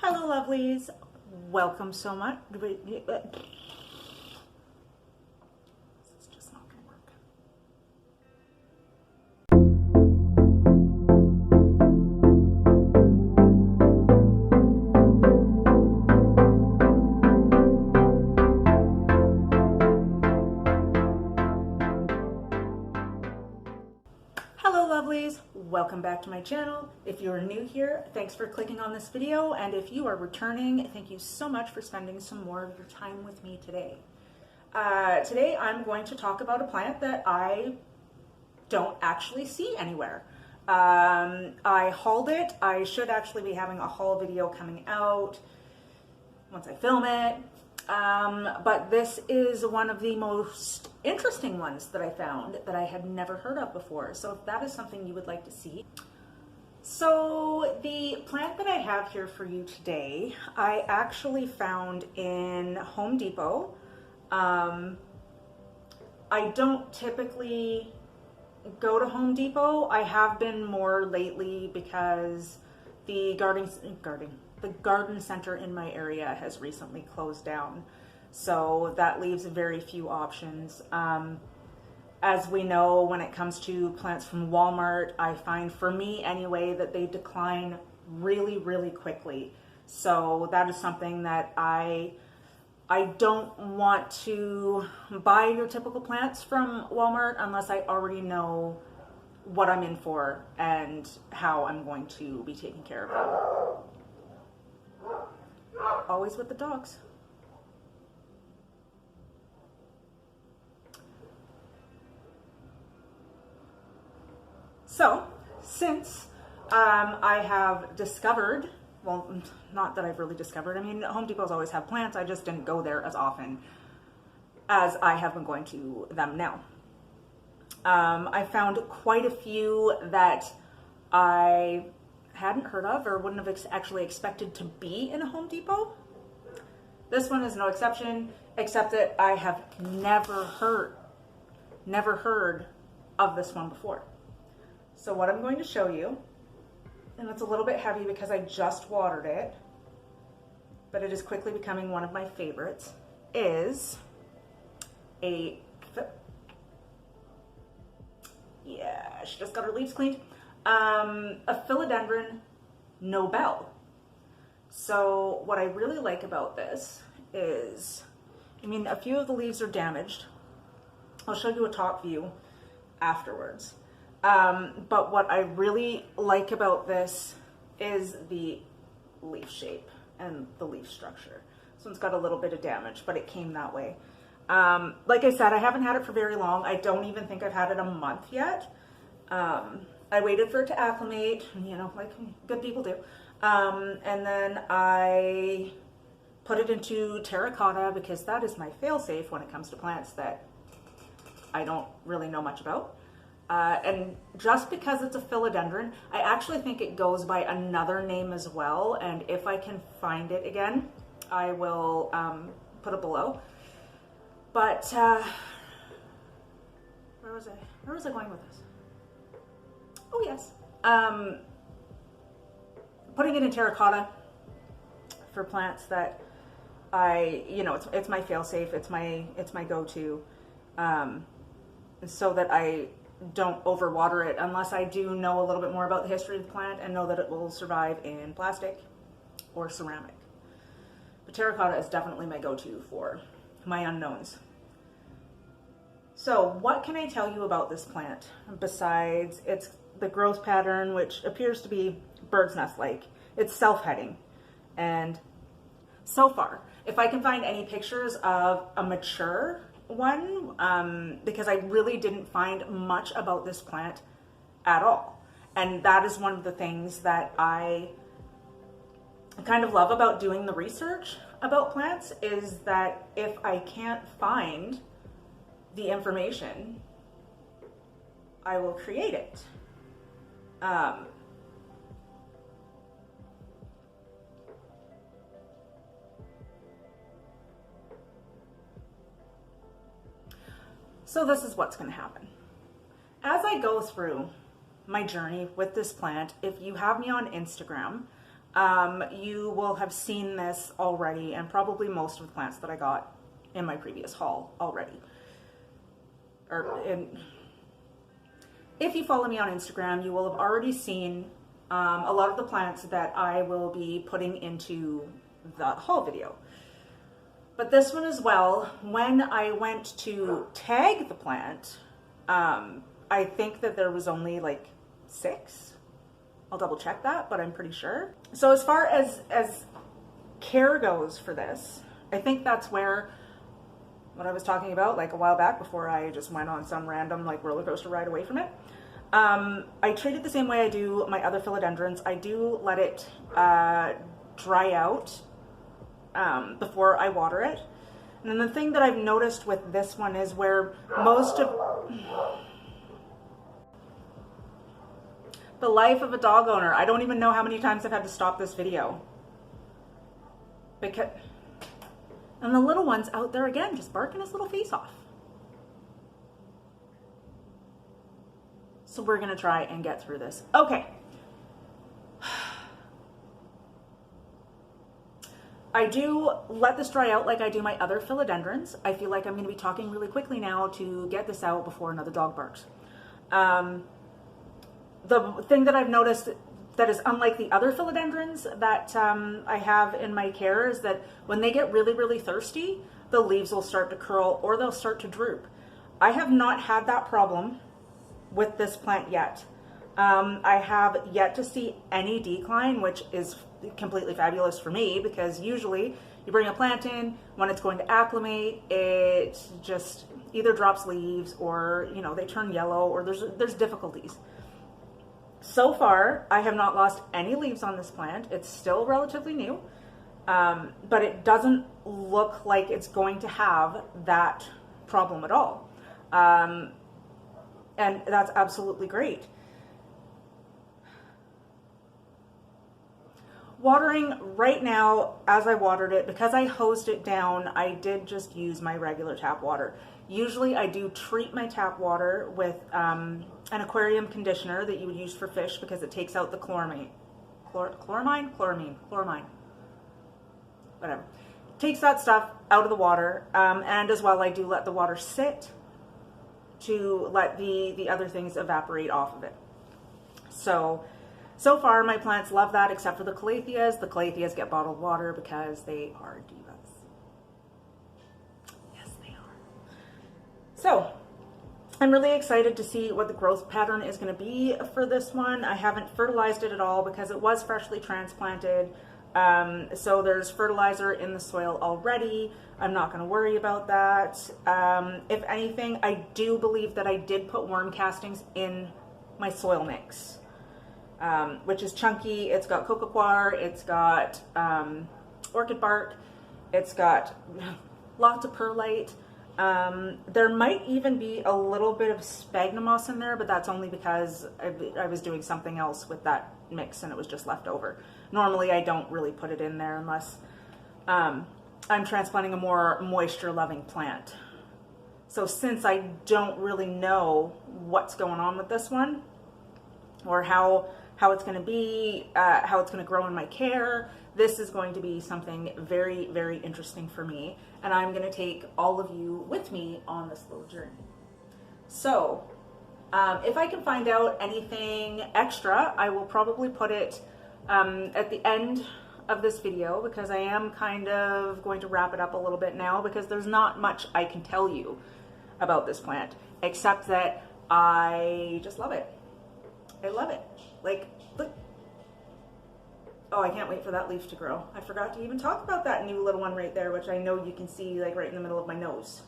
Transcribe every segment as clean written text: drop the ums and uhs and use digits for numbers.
Hello lovelies, welcome so much. This is just not gonna work. Hello lovelies, welcome back to my channel. If you're new here, thanks for clicking on this video, and if you are returning, thank you so much for spending some more of your time with me today. Today I'm going to talk about a plant that I don't actually see anywhere. I hauled it. I should actually be having a haul video coming out once I film it. But this is one of the most interesting ones that I found that I had never heard of before. So if that is something you would like to see. So the plant that I have here for you today, I actually found in Home Depot. I don't typically go to Home Depot. I have been more lately because the garden center in my area has recently closed down, so that leaves very few options. As we know, when it comes to plants from Walmart, I find, for me anyway, that they decline really quickly. So that is something that I don't want to buy your typical plants from Walmart unless I already know what I'm in for and how I'm going to be taking care of them. Always with the dogs. So, since I have discovered, well, not that I've really discovered, I mean, Home Depots always have plants, I just didn't go there as often as I have been going to them now. I found quite a few that I hadn't heard of or wouldn't have actually expected to be in a Home Depot. This one is no exception, except that I have never heard of this one before. So what I'm going to show you, and it's a little bit heavy because I just watered it, but it is quickly becoming one of my favorites, is she just got her leaves cleaned. A Philodendron Nobel. So what I really like about this is, I mean, a few of the leaves are damaged. I'll show you a top view afterwards. But what I really like about this is the leaf shape and the leaf structure. This one's got a little bit of damage, but it came that way. Like I said, I haven't had it for very long. I don't even think I've had it a month yet. I waited for it to acclimate, you know, like good people do. And then I put it into terracotta because that is my fail-safe when it comes to plants that I don't really know much about. And just because it's a philodendron, I actually think it goes by another name as well. And if I can find it again, I will put it below. But where was I going with this? Oh yes, putting it in terracotta for plants that it's my fail-safe, it's my go-to, so that I don't overwater it unless I do know a little bit more about the history of the plant and know that it will survive in plastic or ceramic. But terracotta is definitely my go-to for my unknowns. So what can I tell you about this plant besides the growth pattern, which appears to be bird's nest-like? It's self-heading. And so far, if I can find any pictures of a mature one, because I really didn't find much about this plant at all. And that is one of the things that I kind of love about doing the research about plants, is that if I can't find the information, I will create it. So this is what's going to happen. As I go through my journey with this plant, if you have me on Instagram, You will have seen this already, and probably most of the plants that I got in my previous haul already. If you follow me on Instagram, you will have already seen a lot of the plants that I will be putting into the haul video. But this one as well, when I went to tag the plant, I think that there was only like 6. I'll double check that, but I'm pretty sure. So as far as care goes for this, I think that's where what I was talking about like a while back before I just went on some random like roller coaster ride away from it. I treat it the same way I do my other philodendrons. I do let it dry out before I water it. And then the thing that I've noticed with this one is where most of the life of a dog owner. I don't even know how many times I've had to stop this video. And the little one's out there again, just barking his little face off. So we're gonna try and get through this. Okay. I do let this dry out like I do my other philodendrons. I feel like I'm gonna be talking really quickly now to get this out before another dog barks. The thing that I've noticed that is unlike the other philodendrons that I have in my care is that when they get really, really thirsty, the leaves will start to curl or they'll start to droop. I have not had that problem with this plant yet. I have yet to see any decline, which is completely fabulous for me because usually you bring a plant in, when it's going to acclimate, it just either drops leaves or, you know, they turn yellow or there's difficulties. So far, I have not lost any leaves on this plant. It's still relatively new, but it doesn't look like it's going to have that problem at all. And that's absolutely great. Watering right now, as I watered it, because I hosed it down, I did just use my regular tap water. Usually I do treat my tap water with an aquarium conditioner that you would use for fish because it takes out the chloramine, whatever. Takes that stuff out of the water, and as well I do let the water sit to let the other things evaporate off of it. So far my plants love that except for the calatheas. The calatheas get bottled water because they are divas. So I'm really excited to see what the growth pattern is going to be for this one. I haven't fertilized it at all because it was freshly transplanted. So there's fertilizer in the soil already. I'm not going to worry about that. If anything, I do believe that I did put worm castings in my soil mix, which is chunky. It's got coco coir, it's got orchid bark, it's got lots of perlite. There might even be a little bit of sphagnum moss in there, but that's only because I was doing something else with that mix and it was just left over. Normally I don't really put it in there unless I'm transplanting a more moisture-loving plant. So since I don't really know what's going on with this one or how it's going to be, how it's going to grow in my care, this is going to be something very, very interesting for me, and I'm going to take all of you with me on this little journey. So, if I can find out anything extra, I will probably put it at the end of this video because I am kind of going to wrap it up a little bit now because there's not much I can tell you about this plant except that I just love it. I love it. Like, look. Oh, I can't wait for that leaf to grow. I forgot to even talk about that new little one right there, which I know you can see like right in the middle of my nose.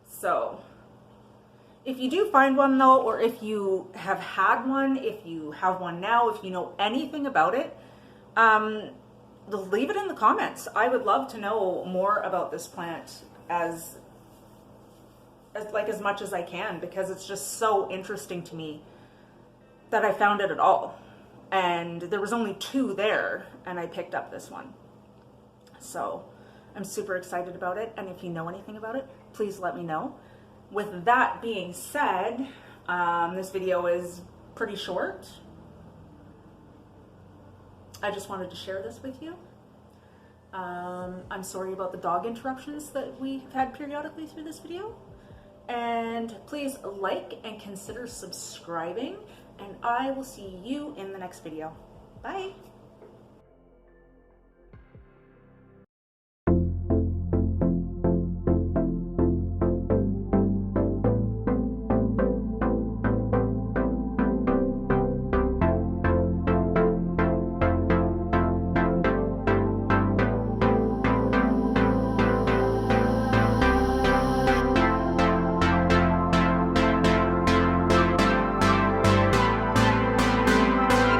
So, if you do find one though, or if you have had one, if you have one now, if you know anything about it, leave it in the comments. I would love to know more about this plant as much as I can because it's just so interesting to me that I found it at all. And there was only 2 there, and I picked up this one. So I'm super excited about it, and if you know anything about it, please let me know. With that being said, this video is pretty short. I just wanted to share this with you. I'm sorry about the dog interruptions that we have had periodically through this video. And please like and consider subscribing, and I will see you in the next video. Bye.